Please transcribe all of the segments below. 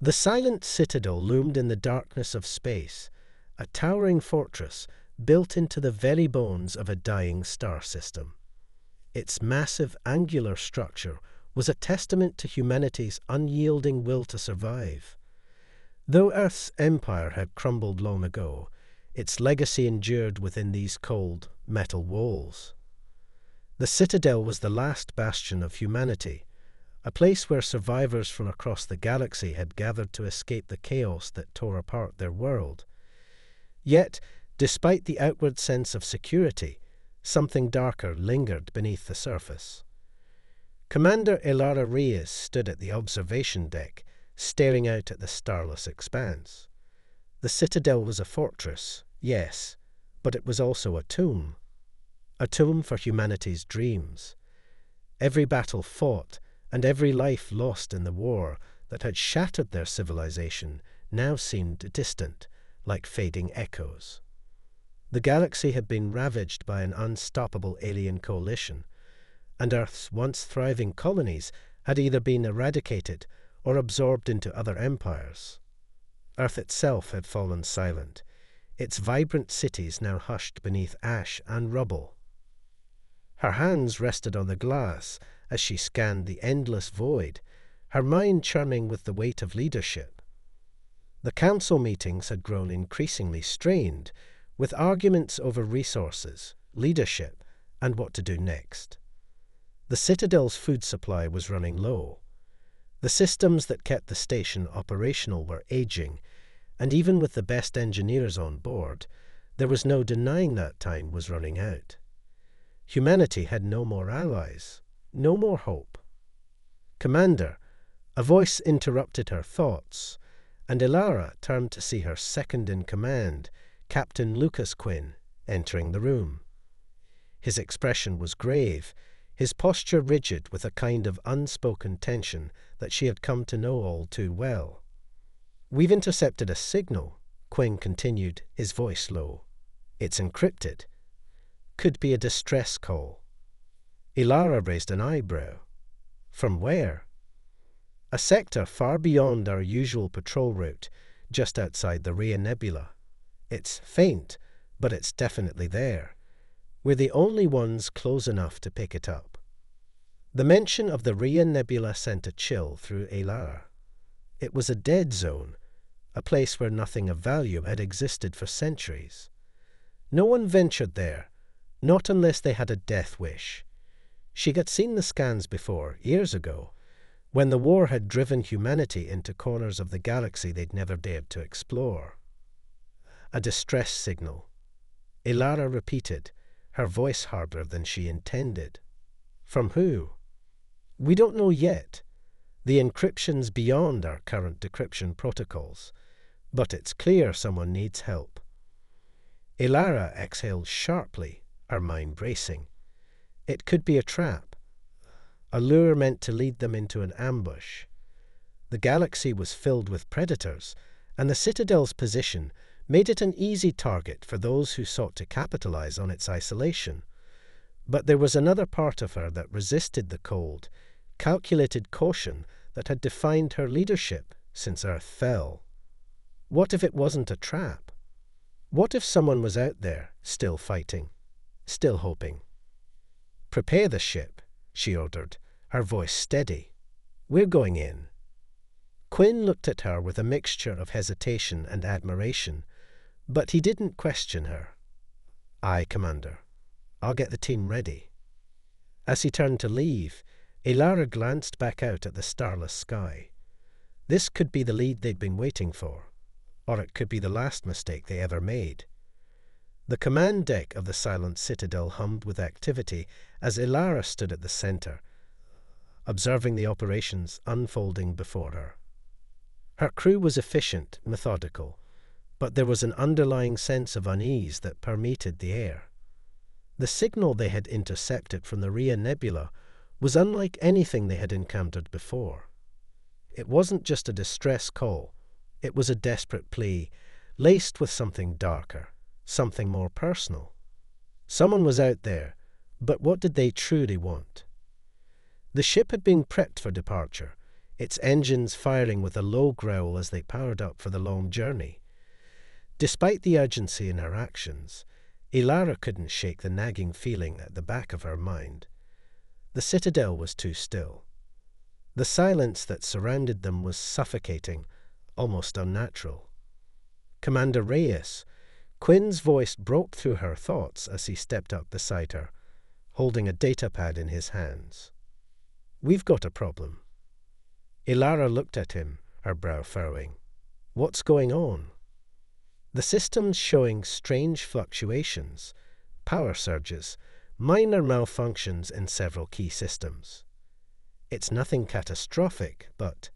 The silent Citadel loomed in the darkness of space, a towering fortress built into the very bones of a dying star system. Its massive angular structure was a testament to humanity's unyielding will to survive. Though Earth's empire had crumbled long ago, its legacy endured within these cold, metal walls. The Citadel was the last bastion of humanity, a place where survivors from across the galaxy had gathered to escape the chaos that tore apart their world. Yet, despite the outward sense of security, something darker lingered beneath the surface. Commander Elara Reyes stood at the observation deck, staring out at the starless expanse. The Citadel was a fortress, yes, but it was also a tomb for humanity's dreams. Every battle fought and every life lost in the war that had shattered their civilization now seemed distant, like fading echoes. The galaxy had been ravaged by an unstoppable alien coalition, and Earth's once thriving colonies had either been eradicated or absorbed into other empires. Earth itself had fallen silent, its vibrant cities now hushed beneath ash and rubble. Her hands rested on the glass as she scanned the endless void, her mind churning with the weight of leadership. The council meetings had grown increasingly strained, with arguments over resources, leadership, and what to do next. The Citadel's food supply was running low. The systems that kept the station operational were aging, and even with the best engineers on board, there was no denying that time was running out. Humanity had no more allies, no more hope. "Commander," a voice interrupted her thoughts, and Elara turned to see her second-in-command, Captain Lucas Quinn, entering the room. His expression was grave, his posture rigid with a kind of unspoken tension that she had come to know all too well. "We've intercepted a signal," Quinn continued, his voice low. "It's encrypted. Could be a distress call." Elara raised an eyebrow. "From where?" "A sector far beyond our usual patrol route, just outside the Rhea Nebula. It's faint, but it's definitely there. We're the only ones close enough to pick it up." The mention of the Rhea Nebula sent a chill through Elara. It was a dead zone, a place where nothing of value had existed for centuries. No one ventured there, not unless they had a death wish. She had seen the scans before, years ago, when the war had driven humanity into corners of the galaxy they'd never dared to explore. A distress signal. Elara repeated, her voice harder than she intended. "From who?" "We don't know yet. The encryption's beyond our current decryption protocols, but it's clear someone needs help." Elara exhaled sharply, her mind racing. It could be a trap, a lure meant to lead them into an ambush. The galaxy was filled with predators, and the Citadel's position made it an easy target for those who sought to capitalize on its isolation. But there was another part of her that resisted the cold, calculated caution that had defined her leadership since Earth fell. What if it wasn't a trap? What if someone was out there, still fighting, still hoping? "Prepare the ship," she ordered, her voice steady. "We're going in." Quinn looked at her with a mixture of hesitation and admiration, but he didn't question her. "Aye, Commander. I'll get the team ready." As he turned to leave, Elara glanced back out at the starless sky. This could be the lead they'd been waiting for, or it could be the last mistake they ever made. The command deck of the silent Citadel hummed with activity as Elara stood at the center, observing the operations unfolding before her. Her crew was efficient, methodical, but there was an underlying sense of unease that permeated the air. The signal they had intercepted from the Rhea Nebula was unlike anything they had encountered before. It wasn't just a distress call, it was a desperate plea, laced with something darker, something more personal. Someone was out there, but what did they truly want? The ship had been prepped for departure, its engines firing with a low growl as they powered up for the long journey. Despite the urgency in her actions, Ilara couldn't shake the nagging feeling at the back of her mind. The Citadel was too still. The silence that surrounded them was suffocating, almost unnatural. "Commander Reyes," Quinn's voice broke through her thoughts as he stepped up beside her, holding a datapad in his hands. "We've got a problem." Ilara looked at him, her brow furrowing. "What's going on?" "The system's showing strange fluctuations, power surges, minor malfunctions in several key systems. It's nothing catastrophic, but—"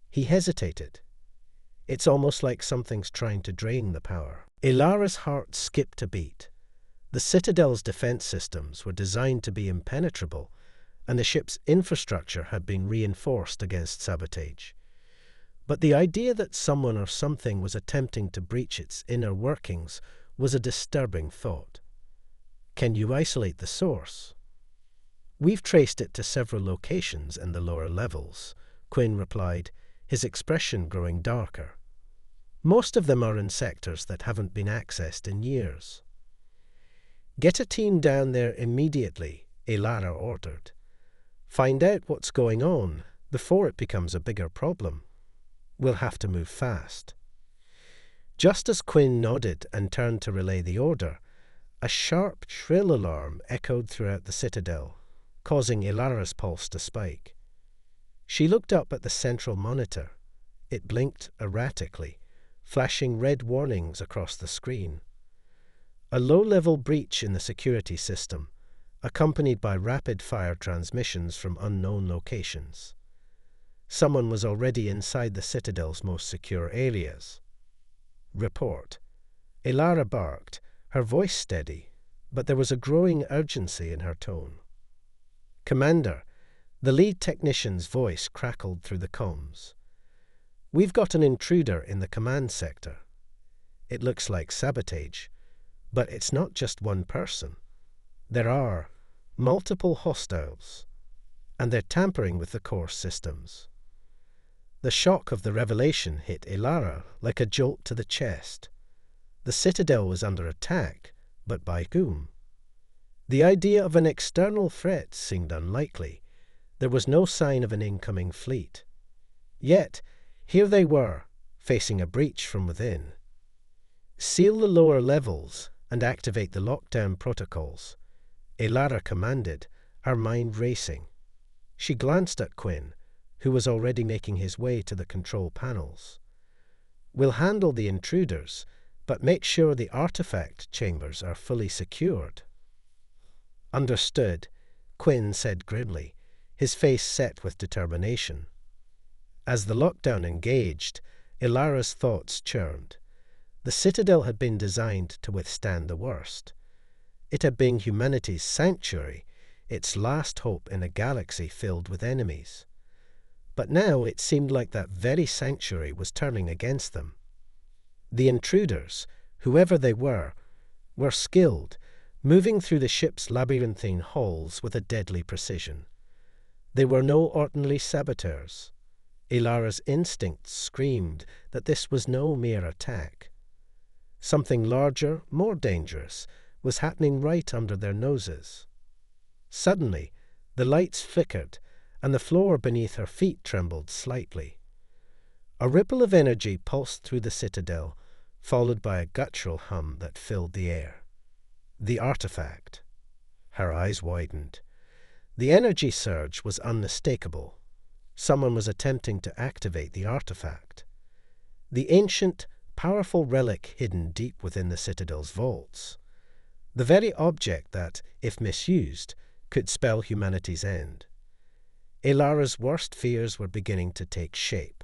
He hesitated. "It's almost like something's trying to drain the power." Ilara's heart skipped a beat. The Citadel's defense systems were designed to be impenetrable, and the ship's infrastructure had been reinforced against sabotage. But the idea that someone or something was attempting to breach its inner workings was a disturbing thought. "Can you isolate the source?" "We've traced it to several locations in the lower levels," Quinn replied, his expression growing darker. "Most of them are in sectors that haven't been accessed in years." "Get a team down there immediately," Ilara ordered. "Find out what's going on before it becomes a bigger problem. We'll have to move fast." Just as Quinn nodded and turned to relay the order, a sharp, shrill alarm echoed throughout the Citadel, causing Ilara's pulse to spike. She looked up at the central monitor. It blinked erratically, flashing red warnings across the screen. A low-level breach in the security system, accompanied by rapid-fire transmissions from unknown locations. Someone was already inside the Citadel's most secure areas. "Report." Ilara barked, her voice steady, but there was a growing urgency in her tone. "Commander," the lead technician's voice crackled through the comms. "We've got an intruder in the command sector. It looks like sabotage, but it's not just one person. There are multiple hostiles, and they're tampering with the core systems." The shock of the revelation hit Ilara like a jolt to the chest. The Citadel was under attack, but by whom? The idea of an external threat seemed unlikely. There was no sign of an incoming fleet. Yet, here they were, facing a breach from within. "Seal the lower levels and activate the lockdown protocols," Ilara commanded, her mind racing. She glanced at Quinn, who was already making his way to the control panels. "We'll handle the intruders, but make sure the artifact chambers are fully secured." "Understood," Quinn said grimly, his face set with determination. As the lockdown engaged, Ilara's thoughts churned. The Citadel had been designed to withstand the worst. It had been humanity's sanctuary, its last hope in a galaxy filled with enemies. But now it seemed like that very sanctuary was turning against them. The intruders, whoever they were skilled, moving through the ship's labyrinthine halls with a deadly precision. They were no ordinary saboteurs. Ilara's instincts screamed that this was no mere attack. Something larger, more dangerous, was happening right under their noses. Suddenly, the lights flickered, and the floor beneath her feet trembled slightly. A ripple of energy pulsed through the Citadel, followed by a guttural hum that filled the air. The artifact. Her eyes widened. The energy surge was unmistakable. Someone was attempting to activate the artifact. The ancient, powerful relic hidden deep within the Citadel's vaults. The very object that, if misused, could spell humanity's end. Ilara's worst fears were beginning to take shape.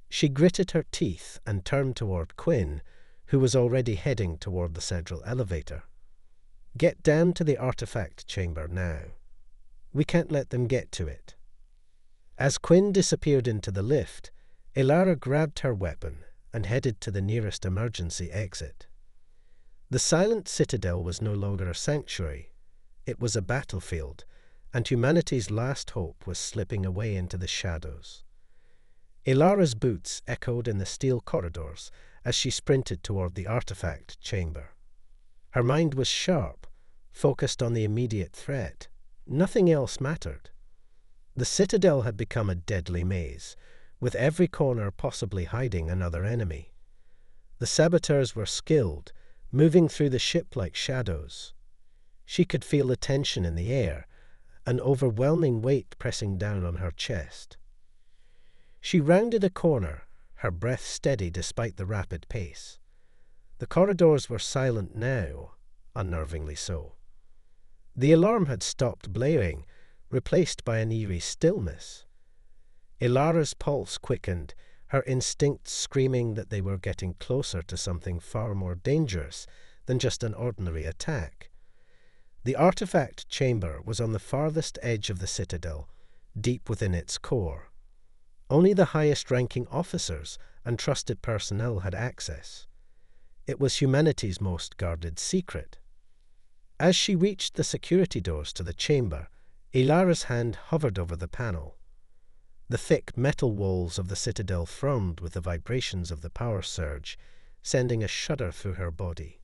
She gritted her teeth and turned toward Quinn, who was already heading toward the central elevator. "Get down to the artifact chamber now. We can't let them get to it." As Quinn disappeared into the lift, Ilara grabbed her weapon and headed to the nearest emergency exit. The silent Citadel was no longer a sanctuary. It was a battlefield, and humanity's last hope was slipping away into the shadows. Ilara's boots echoed in the steel corridors as she sprinted toward the artifact chamber. Her mind was sharp, focused on the immediate threat. Nothing else mattered. The Citadel had become a deadly maze, with every corner possibly hiding another enemy. The saboteurs were skilled, moving through the ship like shadows. She could feel the tension in the air, an overwhelming weight pressing down on her chest. She rounded a corner, her breath steady despite the rapid pace. The corridors were silent now, unnervingly so. The alarm had stopped blaring, replaced by an eerie stillness. Ilara's pulse quickened, her instincts screaming that they were getting closer to something far more dangerous than just an ordinary attack. The artifact chamber was on the farthest edge of the Citadel, deep within its core. Only the highest-ranking officers and trusted personnel had access. It was humanity's most guarded secret. As she reached the security doors to the chamber, Ilara's hand hovered over the panel. The thick metal walls of the Citadel thrummed with the vibrations of the power surge, sending a shudder through her body.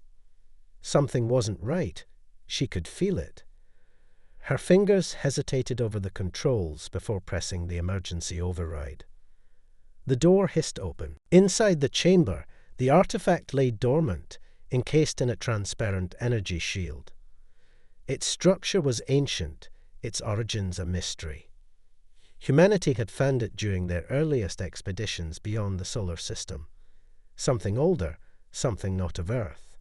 Something wasn't right. She could feel it. Her fingers hesitated over the controls before pressing the emergency override. The door hissed open. Inside the chamber, the artifact lay dormant, encased in a transparent energy shield. Its structure was ancient, its origins a mystery. Humanity had found it during their earliest expeditions beyond the solar system. Something older, something not of Earth.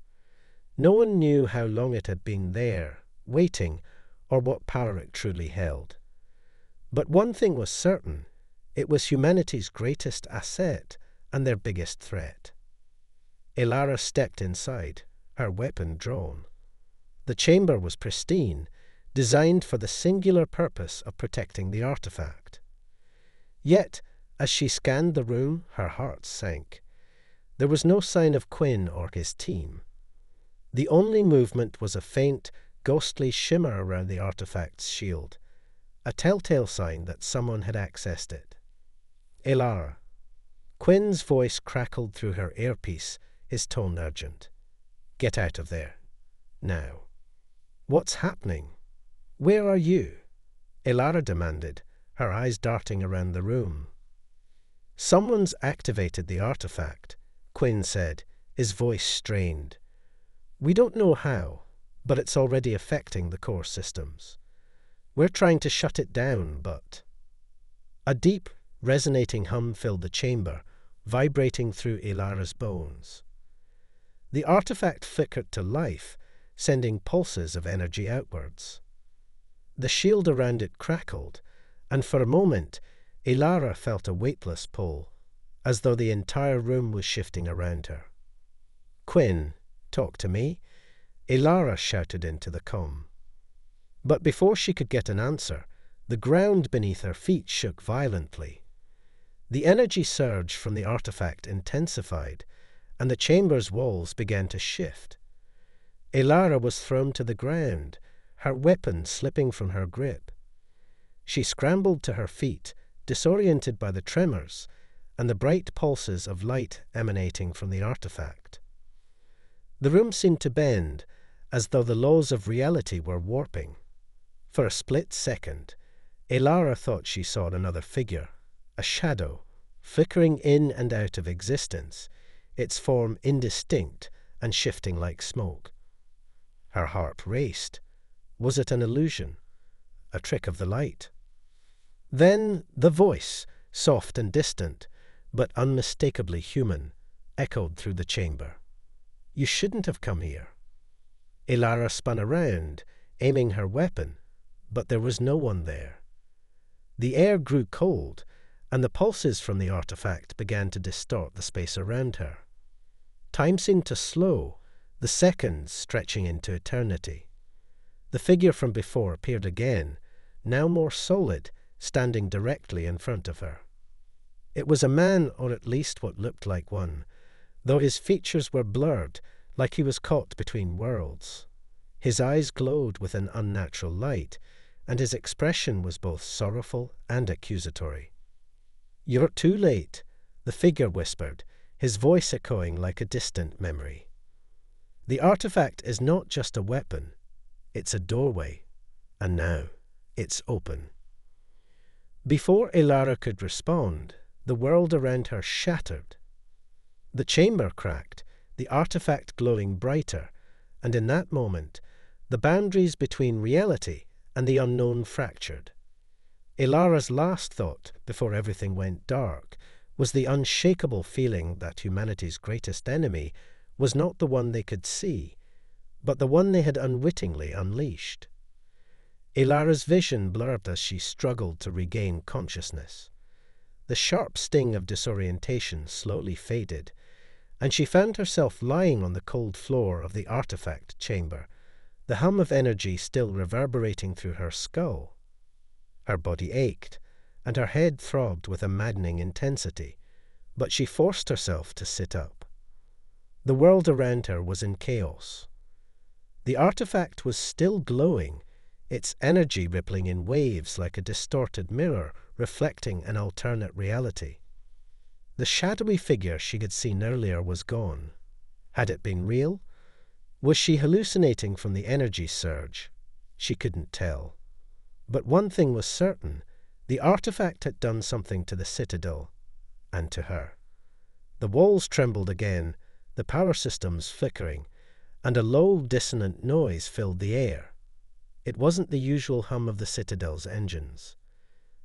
No one knew how long it had been there, waiting, or what power it truly held. But one thing was certain: it was humanity's greatest asset and their biggest threat. Ilara stepped inside, her weapon drawn. The chamber was pristine, designed for the singular purpose of protecting the artifact. Yet, as she scanned the room, her heart sank. There was no sign of Quinn or his team. The only movement was a faint, ghostly shimmer around the artifact's shield, a telltale sign that someone had accessed it. Ilara. Quinn's voice crackled through her earpiece, his tone urgent. Get out of there. Now. What's happening? Where are you? Ilara demanded, her eyes darting around the room. Someone's activated the artifact, Quinn said, his voice strained. We don't know how, but it's already affecting the core systems. We're trying to shut it down, but... A deep, resonating hum filled the chamber, vibrating through Ilara's bones. The artifact flickered to life, sending pulses of energy outwards. The shield around it crackled, and for a moment, Ilara felt a weightless pull, as though the entire room was shifting around her. Quinn, talk to me, Ilara shouted into the comm. But before she could get an answer, the ground beneath her feet shook violently. The energy surge from the artifact intensified, and the chamber's walls began to shift. Ilara was thrown to the ground, her weapon slipping from her grip. She scrambled to her feet, disoriented by the tremors and the bright pulses of light emanating from the artifact. The room seemed to bend, as though the laws of reality were warping. For a split second, Ilara thought she saw another figure, a shadow, flickering in and out of existence, its form indistinct and shifting like smoke. Her heart raced. Was it an illusion? A trick of the light? Then the voice, soft and distant, but unmistakably human, echoed through the chamber. You shouldn't have come here. Ilara spun around, aiming her weapon, but there was no one there. The air grew cold, and the pulses from the artifact began to distort the space around her. Time seemed to slow, the seconds stretching into eternity. The figure from before appeared again, now more solid, standing directly in front of her. It was a man, or at least what looked like one, though his features were blurred, like he was caught between worlds. His eyes glowed with an unnatural light, and his expression was both sorrowful and accusatory. "You're too late," the figure whispered, his voice echoing like a distant memory. The artifact is not just a weapon, it's a doorway, and now it's open. Before Ilara could respond, the world around her shattered. The chamber cracked, the artifact glowing brighter, and in that moment, the boundaries between reality and the unknown fractured. Ilara's last thought, before everything went dark, was the unshakable feeling that humanity's greatest enemy was not the one they could see, but the one they had unwittingly unleashed. Ilara's vision blurred as she struggled to regain consciousness. The sharp sting of disorientation slowly faded, and she found herself lying on the cold floor of the artifact chamber, the hum of energy still reverberating through her skull. Her body ached, and her head throbbed with a maddening intensity, but she forced herself to sit up. The world around her was in chaos. The artifact was still glowing, its energy rippling in waves like a distorted mirror reflecting an alternate reality. The shadowy figure she had seen earlier was gone. Had it been real? Was she hallucinating from the energy surge? She couldn't tell. But one thing was certain, the artifact had done something to the Citadel, and to her. The walls trembled again, the power systems flickering, and a low, dissonant noise filled the air. It wasn't the usual hum of the Citadel's engines.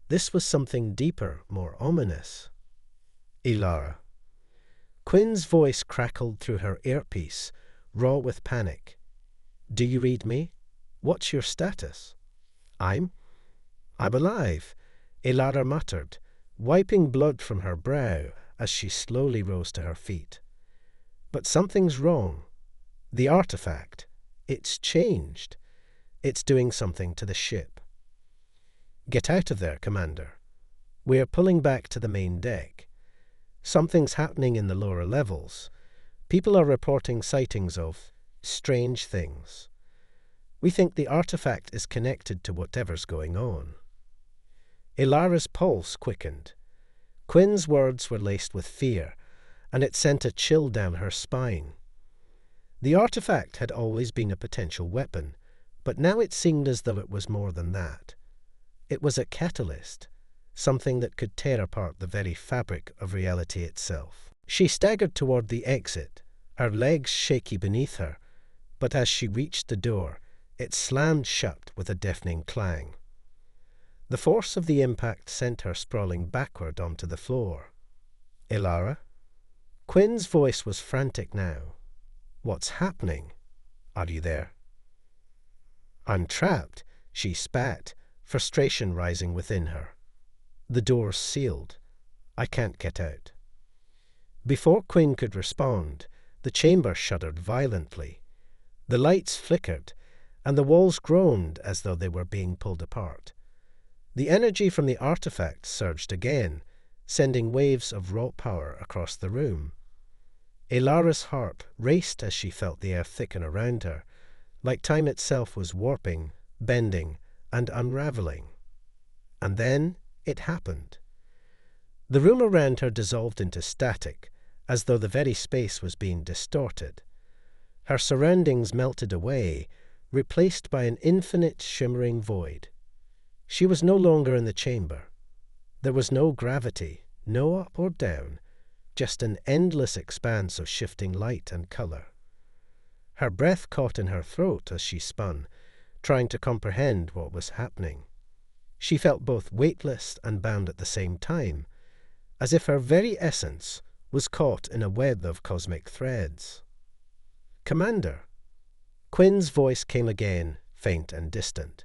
This was something deeper, more ominous. Ilara. Quinn's voice crackled through her earpiece, raw with panic. "Do you read me? What's your status?" I'm alive," Ilara muttered, wiping blood from her brow as she slowly rose to her feet. "But something's wrong. The artifact, it's changed. It's doing something to the ship." "Get out of there, Commander. We're pulling back to the main deck. Something's happening in the lower levels. People are reporting sightings of strange things. We think the artifact is connected to whatever's going on." Ilara's pulse quickened. Quinn's words were laced with fear, and it sent a chill down her spine. The artifact had always been a potential weapon, but now it seemed as though it was more than that. It was a catalyst, something that could tear apart the very fabric of reality itself. She staggered toward the exit, her legs shaky beneath her, but as she reached the door, it slammed shut with a deafening clang. The force of the impact sent her sprawling backward onto the floor. "Ilara?" Quinn's voice was frantic now. "What's happening? Are you there?" "I'm trapped," she spat, frustration rising within her. "The door's sealed. I can't get out." Before Quinn could respond, the chamber shuddered violently. The lights flickered, and the walls groaned as though they were being pulled apart. The energy from the artifact surged again, sending waves of raw power across the room. Ilara's heart raced as she felt the air thicken around her, like time itself was warping, bending, and unraveling. And then it happened. The room around her dissolved into static, as though the very space was being distorted. Her surroundings melted away, replaced by an infinite shimmering void. She was no longer in the chamber. There was no gravity, no up or down, just an endless expanse of shifting light and color. Her breath caught in her throat as she spun, trying to comprehend what was happening. She felt both weightless and bound at the same time, as if her very essence was caught in a web of cosmic threads. "Commander!" Quinn's voice came again, faint and distant.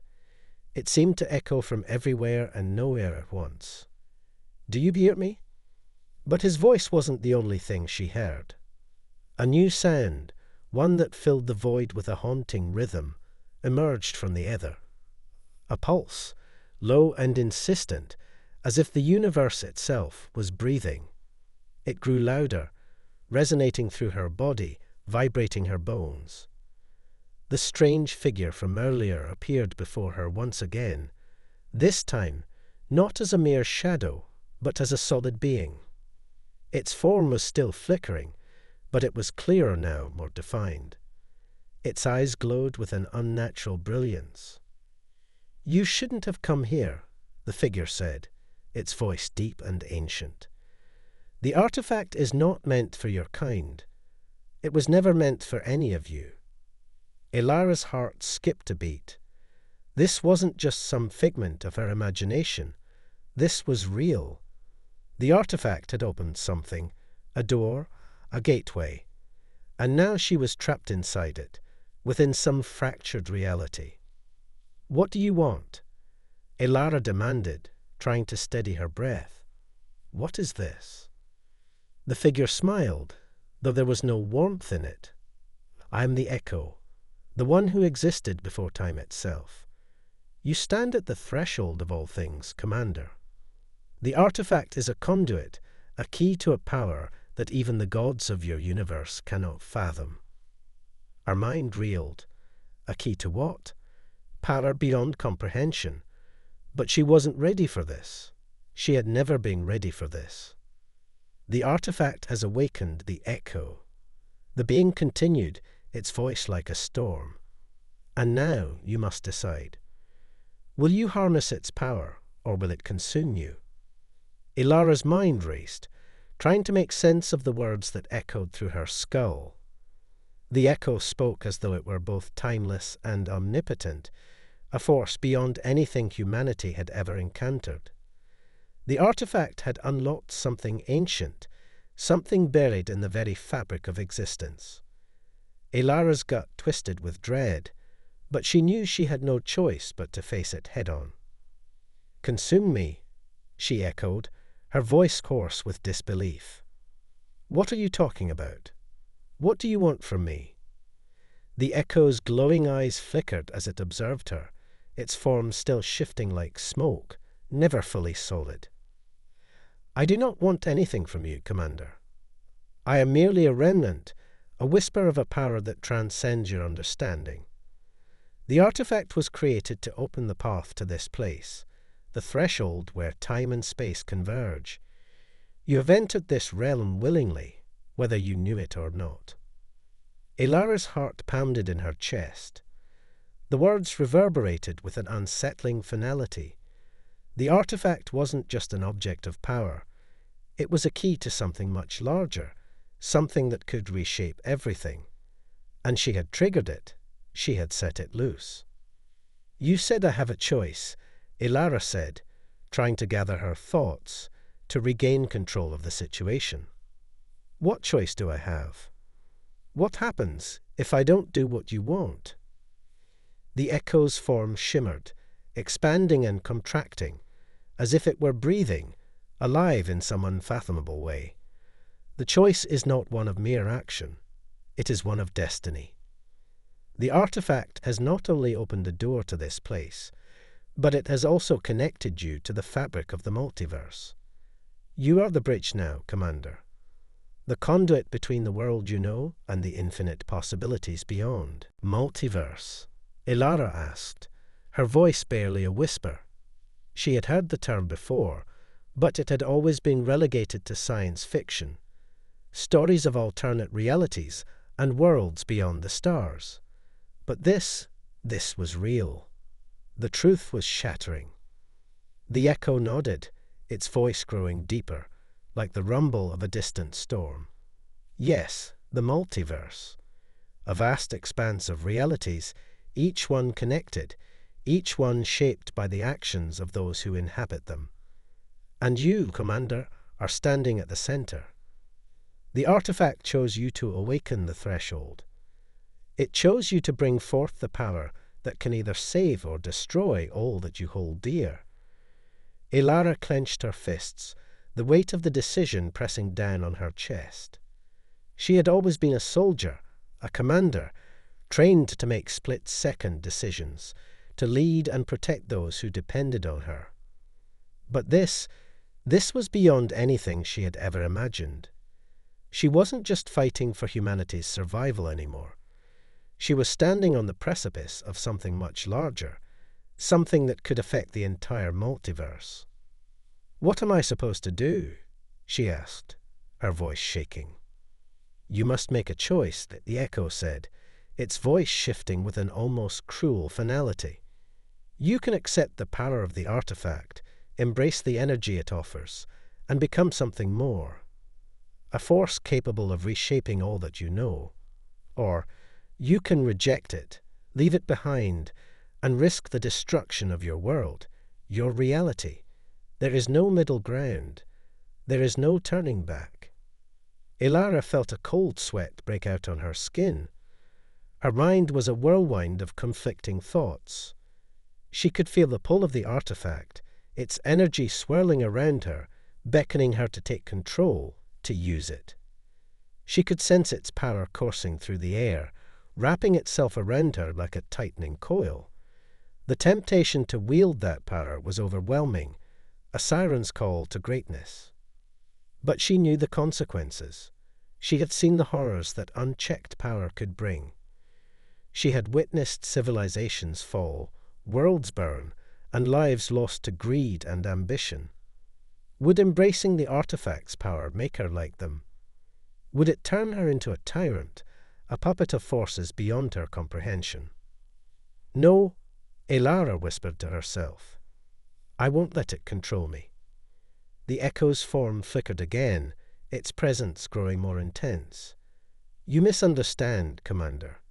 It seemed to echo from everywhere and nowhere at once. "Do you hear me?" But his voice wasn't the only thing she heard. A new sound, one that filled the void with a haunting rhythm, emerged from the ether. A pulse, low and insistent, as if the universe itself was breathing. It grew louder, resonating through her body, vibrating her bones. The strange figure from earlier appeared before her once again, this time not as a mere shadow, but as a solid being. Its form was still flickering, but it was clearer now, more defined. Its eyes glowed with an unnatural brilliance. "You shouldn't have come here," the figure said, its voice deep and ancient. "The artifact is not meant for your kind. It was never meant for any of you." Ilara's heart skipped a beat. This wasn't just some figment of her imagination. This was real. The artifact had opened something, a door, a gateway, and now she was trapped inside it, within some fractured reality. "What do you want?" Ilara demanded, trying to steady her breath. "What is this?" The figure smiled, though there was no warmth in it. "I am the Echo, the one who existed before time itself. You stand at the threshold of all things, Commander. The artifact is a conduit, a key to a power that even the gods of your universe cannot fathom." Her mind reeled. A key to what? Power beyond comprehension. But she wasn't ready for this. She had never been ready for this. "The artifact has awakened the Echo." The being continued, its voice like a storm. "And now you must decide. Will you harness its power, or will it consume you?" Ilara's mind raced, trying to make sense of the words that echoed through her skull. The Echo spoke as though it were both timeless and omnipotent, a force beyond anything humanity had ever encountered. The artifact had unlocked something ancient, something buried in the very fabric of existence. Ilara's gut twisted with dread, but she knew she had no choice but to face it head-on. "Consume me," she echoed, her voice hoarse with disbelief. "What are you talking about? What do you want from me?" The Echo's glowing eyes flickered as it observed her, its form still shifting like smoke, never fully solid. "I do not want anything from you, Commander. I am merely a remnant, a whisper of a power that transcends your understanding. The artifact was created to open the path to this place, the threshold where time and space converge. You have entered this realm willingly, whether you knew it or not." Ilara's heart pounded in her chest. The words reverberated with an unsettling finality. The artifact wasn't just an object of power. It was a key to something much larger, something that could reshape everything. And she had triggered it. She had set it loose. "You said I have a choice," Ilara said, trying to gather her thoughts, to regain control of the situation. "What choice do I have? What happens if I don't do what you want?" The Echo's form shimmered, expanding and contracting, as if it were breathing, alive in some unfathomable way. "The choice is not one of mere action. It is one of destiny. The artifact has not only opened the door to this place, but it has also connected you to the fabric of the multiverse. You are the bridge now, Commander. The conduit between the world you know and the infinite possibilities beyond." "Multiverse?" Ilara asked, her voice barely a whisper. She had heard the term before, but it had always been relegated to science fiction. Stories of alternate realities and worlds beyond the stars. But this was real. The truth was shattering. The Echo nodded, its voice growing deeper, like the rumble of a distant storm. "Yes, the multiverse. A vast expanse of realities, each one connected, each one shaped by the actions of those who inhabit them. And you, Commander, are standing at the center. The artifact chose you to awaken the threshold. It chose you to bring forth the power that can either save or destroy all that you hold dear." Ilara clenched her fists, the weight of the decision pressing down on her chest. She had always been a soldier, a commander, trained to make split-second decisions, to lead and protect those who depended on her. But this was beyond anything she had ever imagined. She wasn't just fighting for humanity's survival anymore. She was standing on the precipice of something much larger, something that could affect the entire multiverse. "What am I supposed to do?" she asked, her voice shaking. "You must make a choice," the echo said, its voice shifting with an almost cruel finality. "You can accept the power of the artifact, embrace the energy it offers, and become something more. A force capable of reshaping all that you know. Or you can reject it, leave it behind, and risk the destruction of your world, your reality. There is no middle ground. There is no turning back." Ilara felt a cold sweat break out on her skin. Her mind was a whirlwind of conflicting thoughts. She could feel the pull of the artifact, its energy swirling around her, beckoning her to take control, to use it. She could sense its power coursing through the air, wrapping itself around her like a tightening coil. The temptation to wield that power was overwhelming, a siren's call to greatness. But she knew the consequences. She had seen the horrors that unchecked power could bring. She had witnessed civilizations fall, worlds burn, and lives lost to greed and ambition. Would embracing the artifact's power make her like them? Would it turn her into a tyrant, a puppet of forces beyond her comprehension? "No," Ilara whispered to herself. "I won't let it control me." The echo's form flickered again, its presence growing more intense. "You misunderstand, Commander.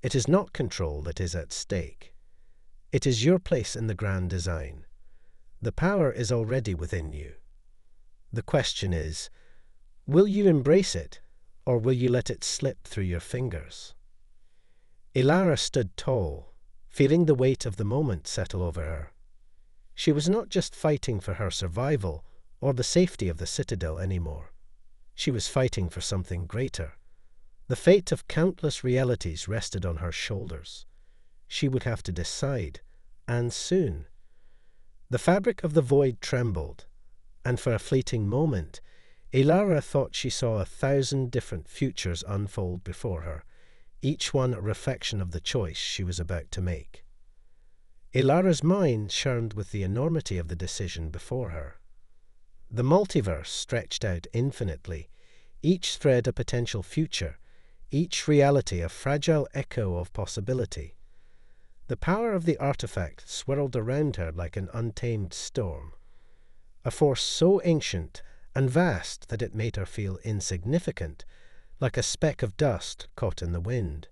It is not control that is at stake. It is your place in the grand design. The power is already within you. The question is, will you embrace it, or will you let it slip through your fingers?" Ilara stood tall, feeling the weight of the moment settle over her. She was not just fighting for her survival or the safety of the Citadel anymore. She was fighting for something greater. The fate of countless realities rested on her shoulders. She would have to decide, and soon. The fabric of the void trembled, and for a fleeting moment, Ilara thought she saw 1,000 different futures unfold before her, each one a reflection of the choice she was about to make. Ilara's mind churned with the enormity of the decision before her. The multiverse stretched out infinitely, each thread a potential future, each reality a fragile echo of possibility. The power of the artifact swirled around her like an untamed storm, a force so ancient and vast that it made her feel insignificant, like a speck of dust caught in the wind.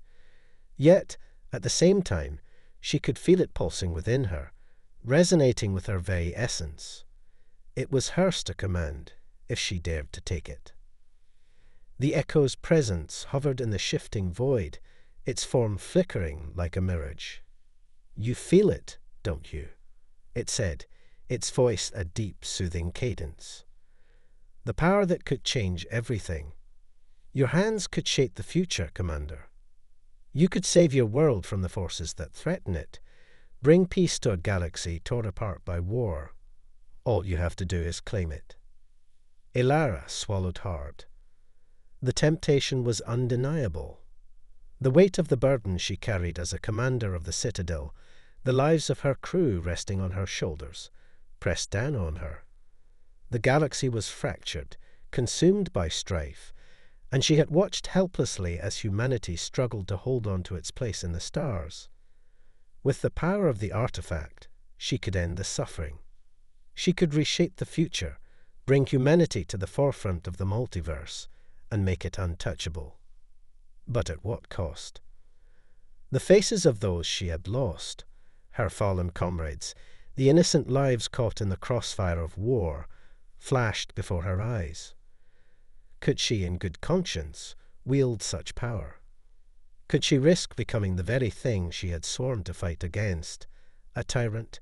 Yet, at the same time, she could feel it pulsing within her, resonating with her very essence. It was hers to command, if she dared to take it. The echo's presence hovered in the shifting void, its form flickering like a mirage. "You feel it, don't you?" it said, its voice a deep, soothing cadence. "The power that could change everything. Your hands could shape the future, Commander. You could save your world from the forces that threaten it, bring peace to a galaxy torn apart by war. All you have to do is claim it." Ilara swallowed hard. The temptation was undeniable. The weight of the burden she carried as a commander of the Citadel, the lives of her crew resting on her shoulders, pressed down on her. The galaxy was fractured, consumed by strife, and she had watched helplessly as humanity struggled to hold on to its place in the stars. With the power of the artifact, she could end the suffering. She could reshape the future, bring humanity to the forefront of the multiverse, and make it untouchable. But at what cost? The faces of those she had lost, her fallen comrades, the innocent lives caught in the crossfire of war, flashed before her eyes. Could she, in good conscience, wield such power? Could she risk becoming the very thing she had sworn to fight against, a tyrant,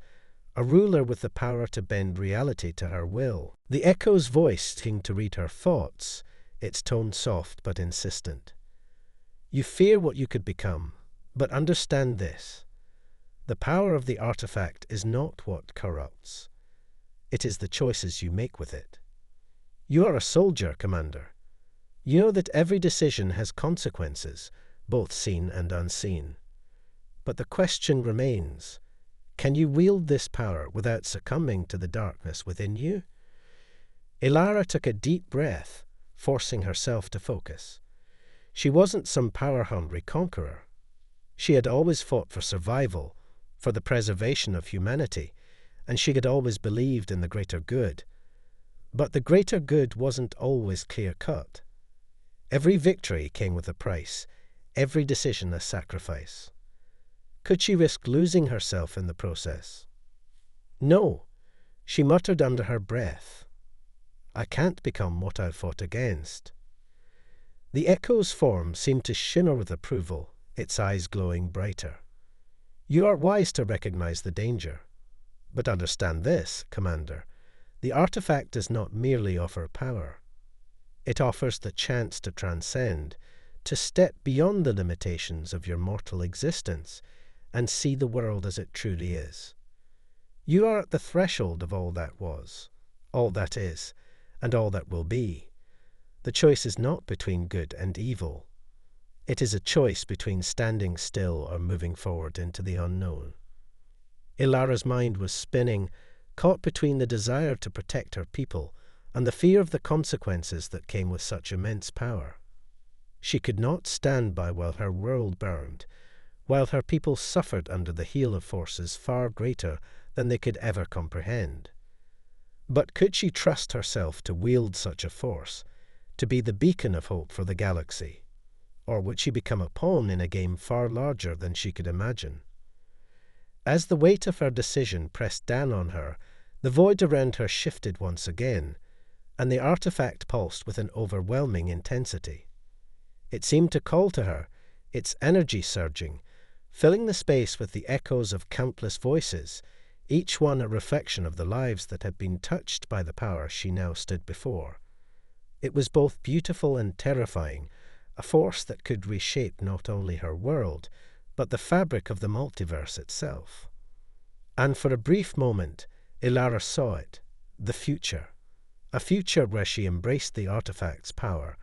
a ruler with the power to bend reality to her will? The echo's voice seemed to read her thoughts, its tone soft but insistent. "You fear what you could become, but understand this. The power of the artifact is not what corrupts. It is the choices you make with it. You are a soldier, Commander. You know that every decision has consequences, both seen and unseen. But the question remains, can you wield this power without succumbing to the darkness within you? Ilara took a deep breath, forcing herself to focus. She wasn't some power-hungry conqueror. She had always fought for survival, for the preservation of humanity, and she had always believed in the greater good. But the greater good wasn't always clear-cut. Every victory came with a price, every decision a sacrifice. Could she risk losing herself in the process? No, she muttered under her breath. I can't become what I've fought against. The Echo's form seemed to shimmer with approval, its eyes glowing brighter. You are wise to recognize the danger. But understand this, Commander. The artifact does not merely offer power. It offers the chance to transcend, to step beyond the limitations of your mortal existence and see the world as it truly is. You are at the threshold of all that was, all that is, and all that will be. The choice is not between good and evil. It is a choice between standing still or moving forward into the unknown. Ilara's mind was spinning, caught between the desire to protect her people and the fear of the consequences that came with such immense power. She could not stand by while her world burned, while her people suffered under the heel of forces far greater than they could ever comprehend. But could she trust herself to wield such a force, to be the beacon of hope for the galaxy? Or would she become a pawn in a game far larger than she could imagine? As the weight of her decision pressed down on her, the void around her shifted once again, and the artifact pulsed with an overwhelming intensity. It seemed to call to her, its energy surging, filling the space with the echoes of countless voices, each one a reflection of the lives that had been touched by the power she now stood before. It was both beautiful and terrifying, a force that could reshape not only her world, but the fabric of the multiverse itself. And for a brief moment, Ilara saw it, the future. A future where she embraced the artifact's power,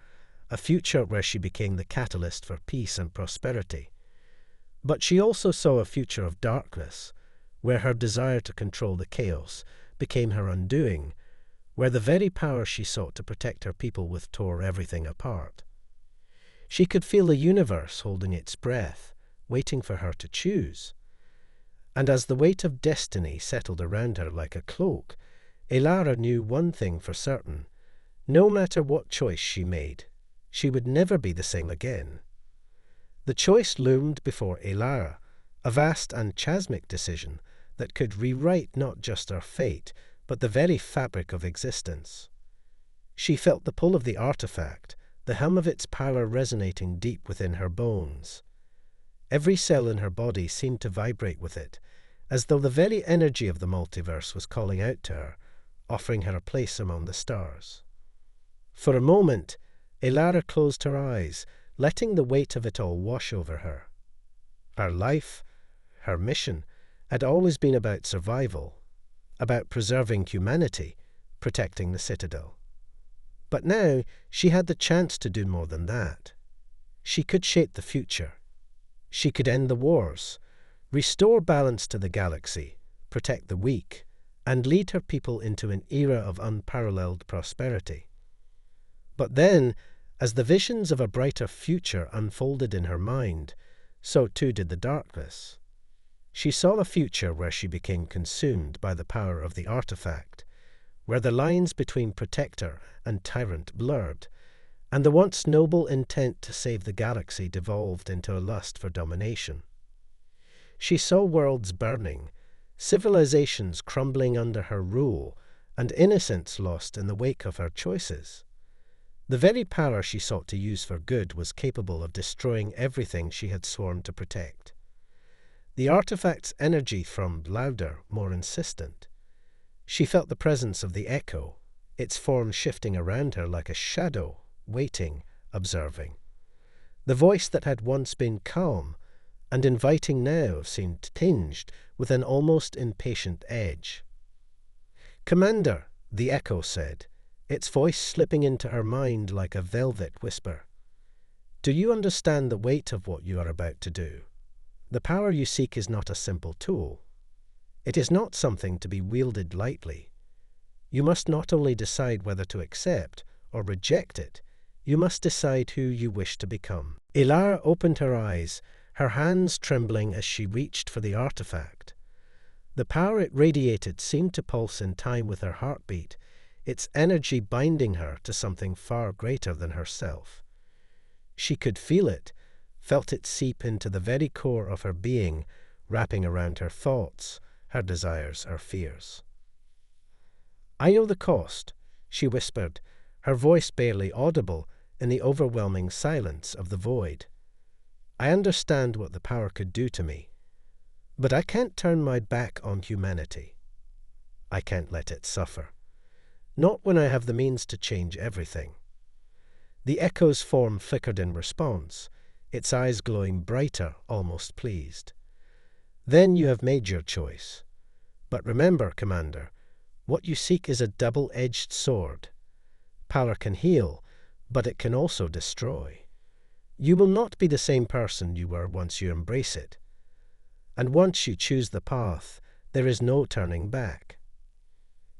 a future where she became the catalyst for peace and prosperity. But she also saw a future of darkness, where her desire to control the chaos became her undoing, where the very power she sought to protect her people with tore everything apart. She could feel the universe holding its breath, waiting for her to choose. And as the weight of destiny settled around her like a cloak, Ilara knew one thing for certain. No matter what choice she made, she would never be the same again. The choice loomed before Ilara, a vast and chasmic decision that could rewrite not just her fate, but the very fabric of existence. She felt the pull of the artifact, the hum of its power resonating deep within her bones. Every cell in her body seemed to vibrate with it, as though the very energy of the multiverse was calling out to her, offering her a place among the stars. For a moment, Ilara closed her eyes, letting the weight of it all wash over her. Her life, her mission, had always been about survival, about preserving humanity, protecting the Citadel. But now she had the chance to do more than that. She could shape the future. She could end the wars, restore balance to the galaxy, protect the weak, and lead her people into an era of unparalleled prosperity. But then, as the visions of a brighter future unfolded in her mind, so too did the darkness. She saw a future where she became consumed by the power of the artifact, where the lines between protector and tyrant blurred, and the once noble intent to save the galaxy devolved into a lust for domination. She saw worlds burning, civilizations crumbling under her rule, and innocence lost in the wake of her choices. The very power she sought to use for good was capable of destroying everything she had sworn to protect. The artifact's energy thrummed louder, more insistent. She felt the presence of the echo, its form shifting around her like a shadow, waiting, observing. The voice that had once been calm and inviting now seemed tinged with an almost impatient edge. "Commander," the echo said, its voice slipping into her mind like a velvet whisper. "Do you understand the weight of what you are about to do? The power you seek is not a simple tool. It is not something to be wielded lightly. You must not only decide whether to accept or reject it, you must decide who you wish to become. Ilara opened her eyes, her hands trembling as she reached for the artifact. The power it radiated seemed to pulse in time with her heartbeat, its energy binding her to something far greater than herself. She could feel it, felt it seep into the very core of her being, wrapping around her thoughts, her desires, her fears. "I know the cost," she whispered, her voice barely audible in the overwhelming silence of the void. "I understand what the power could do to me, but I can't turn my back on humanity. I can't let it suffer. Not when I have the means to change everything." The echo's form flickered in response, its eyes glowing brighter, almost pleased. "Then you have made your choice. But remember, Commander, what you seek is a double-edged sword. Power can heal, but it can also destroy. You will not be the same person you were once you embrace it. And once you choose the path, there is no turning back."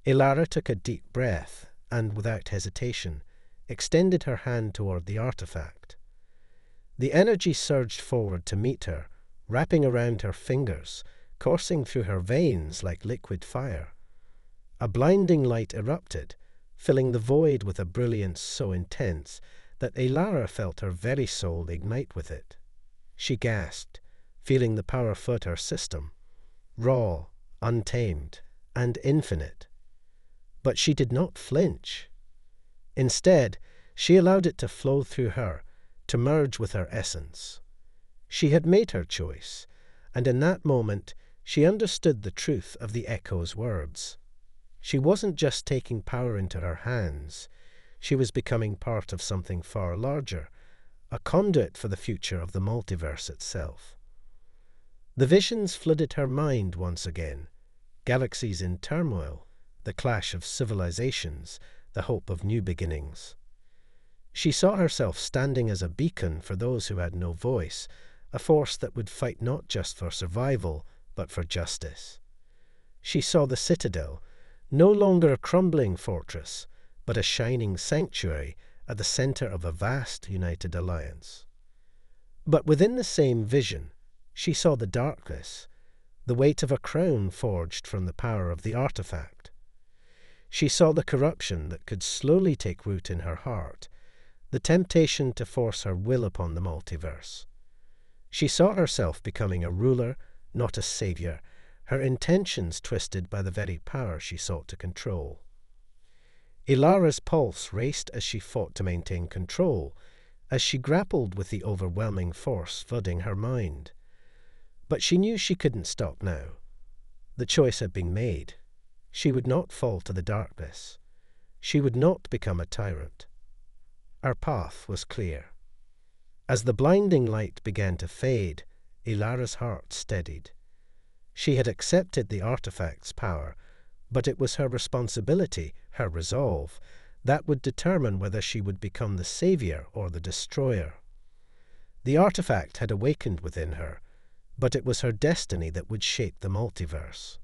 Ilara took a deep breath and, without hesitation, extended her hand toward the artifact. The energy surged forward to meet her, wrapping around her fingers, coursing through her veins like liquid fire. A blinding light erupted, filling the void with a brilliance so intense that Ilara felt her very soul ignite with it. She gasped, feeling the power flood her system, raw, untamed, and infinite. But she did not flinch. Instead, she allowed it to flow through her, to merge with her essence. She had made her choice, and in that moment she understood the truth of the echo's words. She wasn't just taking power into her hands, she was becoming part of something far larger, a conduit for the future of the multiverse itself. The visions flooded her mind once again, galaxies in turmoil, the clash of civilizations, the hope of new beginnings. She saw herself standing as a beacon for those who had no voice, a force that would fight not just for survival, but for justice. She saw the Citadel, no longer a crumbling fortress, but a shining sanctuary at the center of a vast united alliance. But within the same vision, she saw the darkness, the weight of a crown forged from the power of the artifact. She saw the corruption that could slowly take root in her heart, the temptation to force her will upon the multiverse. She saw herself becoming a ruler, not a savior, her intentions twisted by the very power she sought to control. Ilara's pulse raced as she fought to maintain control, as she grappled with the overwhelming force flooding her mind. But she knew she couldn't stop now. The choice had been made. She would not fall to the darkness. She would not become a tyrant. Her path was clear. As the blinding light began to fade, Ilara's heart steadied. She had accepted the artifact's power, but it was her responsibility, her resolve, that would determine whether she would become the savior or the destroyer. The artifact had awakened within her, but it was her destiny that would shape the multiverse.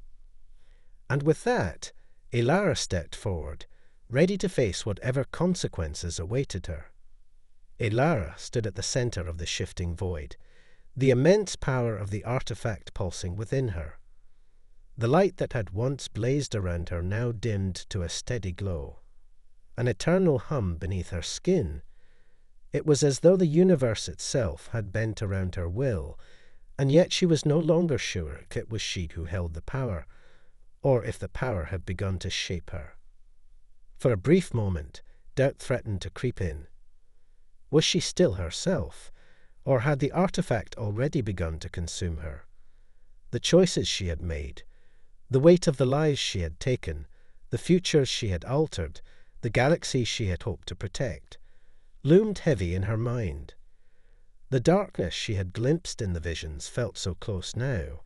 And with that, Ilara stepped forward, ready to face whatever consequences awaited her. Ilara stood at the center of the shifting void, the immense power of the artifact pulsing within her. The light that had once blazed around her now dimmed to a steady glow, an eternal hum beneath her skin. It was as though the universe itself had bent around her will, and yet she was no longer sure if it was she who held the power, or if the power had begun to shape her. For a brief moment, doubt threatened to creep in. Was she still herself, or had the artifact already begun to consume her? The choices she had made, the weight of the lives she had taken, the futures she had altered, the galaxy she had hoped to protect, loomed heavy in her mind. The darkness she had glimpsed in the visions felt so close now,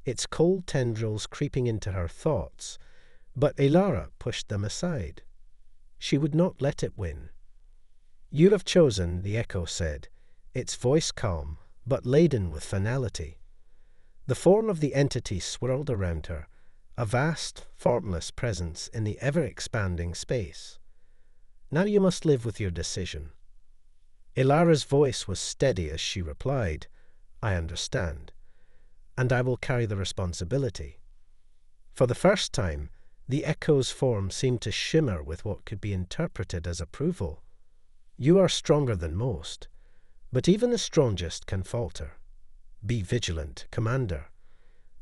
its cold tendrils creeping into her thoughts, but Ilara pushed them aside. She would not let it win. "You have chosen," the echo said, its voice calm, but laden with finality. The form of the entity swirled around her, a vast, formless presence in the ever-expanding space. Now you must live with your decision. Ilara's voice was steady as she replied, I understand, and I will carry the responsibility. For the first time, the Echo's form seemed to shimmer with what could be interpreted as approval. You are stronger than most, but even the strongest can falter. Be vigilant, Commander.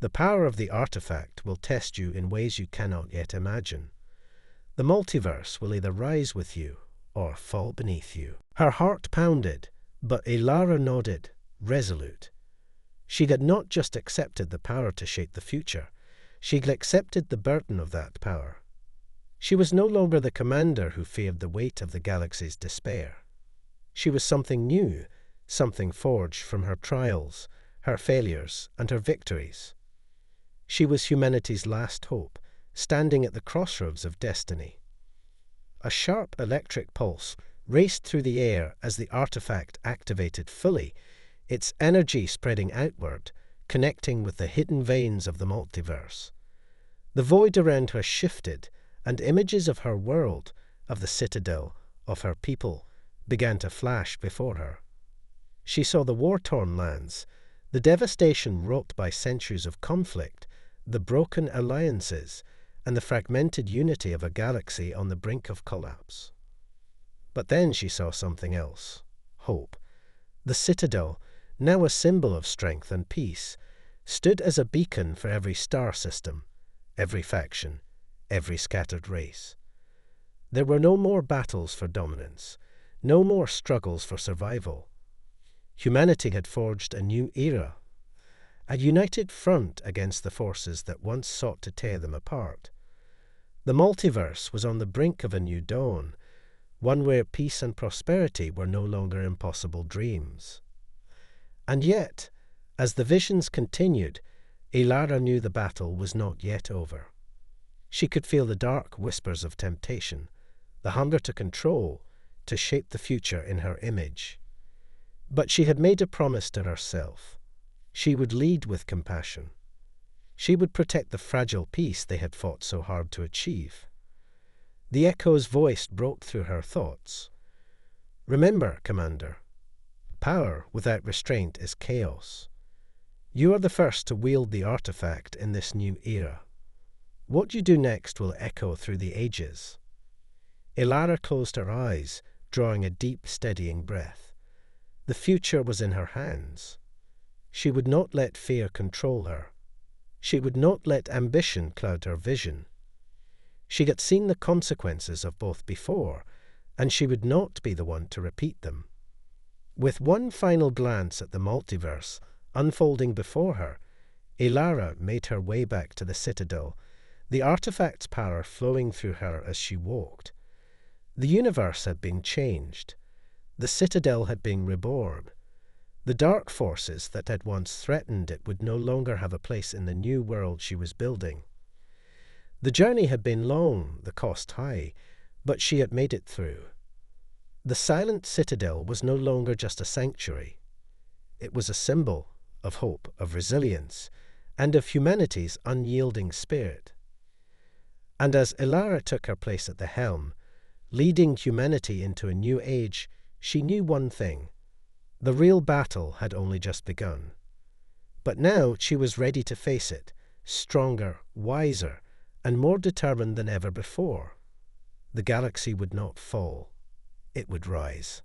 The power of the artifact will test you in ways you cannot yet imagine. The multiverse will either rise with you or fall beneath you. Her heart pounded, but Ilara nodded, resolute. She had not just accepted the power to shape the future, she had accepted the burden of that power. She was no longer the commander who feared the weight of the galaxy's despair. She was something new, something forged from her trials, her failures, and her victories. She was humanity's last hope, standing at the crossroads of destiny. A sharp electric pulse raced through the air as the artifact activated fully, its energy spreading outward, connecting with the hidden veins of the multiverse. The void around her shifted, and images of her world, of the Citadel, of her people, began to flash before her. She saw the war-torn lands, the devastation wrought by centuries of conflict, the broken alliances, and the fragmented unity of a galaxy on the brink of collapse. But then she saw something else. Hope. The Citadel, now a symbol of strength and peace, stood as a beacon for every star system, every faction, every scattered race. There were no more battles for dominance, no more struggles for survival. Humanity had forged a new era, a united front against the forces that once sought to tear them apart. The multiverse was on the brink of a new dawn, one where peace and prosperity were no longer impossible dreams. And yet, as the visions continued, Ilara knew the battle was not yet over. She could feel the dark whispers of temptation, the hunger to control, to shape the future in her image. But she had made a promise to herself. She would lead with compassion. She would protect the fragile peace they had fought so hard to achieve. The Echo's voice broke through her thoughts. Remember, Commander, power without restraint is chaos. You are the first to wield the artifact in this new era. What you do next will echo through the ages. Ilara closed her eyes, drawing a deep, steadying breath. The future was in her hands. She would not let fear control her. She would not let ambition cloud her vision. She had seen the consequences of both before, and she would not be the one to repeat them. With one final glance at the multiverse unfolding before her, Ilara made her way back to the Citadel, the artifact's power flowing through her as she walked. The universe had been changed. The Citadel had been reborn. The dark forces that had once threatened it would no longer have a place in the new world she was building. The journey had been long, the cost high, but she had made it through. The silent Citadel was no longer just a sanctuary. It was a symbol of hope, of resilience, and of humanity's unyielding spirit. And as Ilara took her place at the helm, leading humanity into a new age, she knew one thing. The real battle had only just begun. But now she was ready to face it, stronger, wiser, and more determined than ever before. The galaxy would not fall. It would rise.